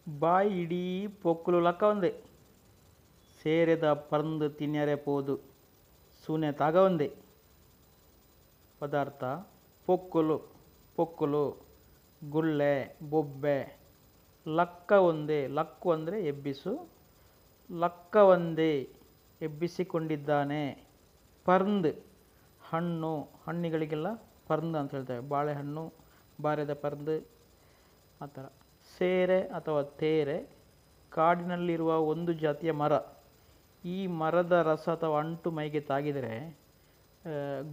ಬಾಯಿ ಇಡೀ ಪೊಕ್ಕಲು ಲಕ್ಕ ಒಂದೇ ಸೇರೆದ ಪರಂದು ತಿನ್ಯರೆ ಪೋದು ಸೂನೆ ತಾಗ ಒಂದೇ. ಪದಾರ್ಥ ಪೊಕ್ಕಲು ಪೊಕ್ಕಲು, ಗುಳ್ಳೆ ಬೊಬ್ಬೆ, ಲಕ್ಕ ಒಂದೇ ಲಕ್ಕು ಅಂದರೆ ಎಬ್ಬಿಸು, ಲಕ್ಕ ಒಂದೇ ಎಬ್ಬಿಸಿಕೊಂಡಿದ್ದಾನೆ. ಪರ್ಂದ್ ಹಣ್ಣು, ಹಣ್ಣುಗಳಿಗೆಲ್ಲ ಪರ್ಂದ್ ಅಂತ ಹೇಳ್ತೇವೆ. ಬಾಳೆಹಣ್ಣು, ಬಾರೆದ ಪರ್ಂದ್ ಆ ಥರ. ಸೇರೆ ಅಥವಾ ತೇರೆ ಕಾಡಿನಲ್ಲಿರುವ ಒಂದು ಜಾತಿಯ ಮರ. ಈ ಮರದ ರಸ ಅಥವಾ ಅಂಟು ಮೈಗೆ ತಾಗಿದರೆ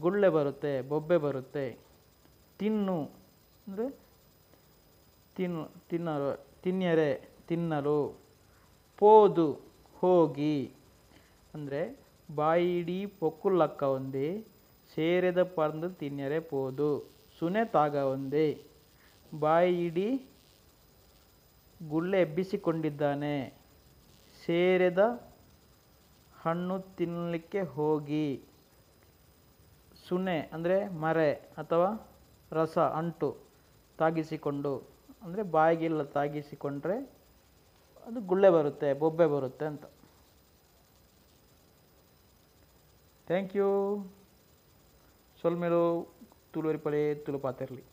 ಗುಳ್ಳೆ ಬರುತ್ತೆ, ಬೊಬ್ಬೆ ಬರುತ್ತೆ. ತಿನ್ನು ಅಂದರೆ ತಿನ್ಯರೆ ತಿನ್ನಲು. ಪೋದು ಹೋಗಿ ಅಂದರೆ ಬಾಯಿಡೀ ಪೊಕ್ಕುಲಕ್ಕ ಒಂದೇ ಸೇರೆದ ಪರ್ಂದು ತಿನ್ಯರೆ ಪೋದು ಸುನೆ ತಾಗ ಒಂದೇ. ಬಾಯಿ ಇಡೀ ಗುಳ್ಳೆ ಎಬ್ಬಿಸಿಕೊಂಡಿದ್ದಾನೆ. ಸೇರೆದ ಹಣ್ಣು ತಿನ್ನಲಿಕ್ಕೆ ಹೋಗಿ. ಸುನೆ ಅಂದರೆ ಮರೆ ಅಥವಾ ರಸ ಅಂಟು ತಾಗಿಸಿಕೊಂಡು ಅಂದರೆ ಬಾಯಿಗೆಲ್ಲ ತಾಗಿಸಿಕೊಂಡ್ರೆ ಅದು ಗುಳ್ಳೆ ಬರುತ್ತೆ, ಬೊಬ್ಬೆ ಬರುತ್ತೆ ಅಂತ. Thank you. ಸೊಲ್ಮೇಲು ತುಳುವರಿ ಪಡೆ ತುಳುಪಾತಿರಲಿ.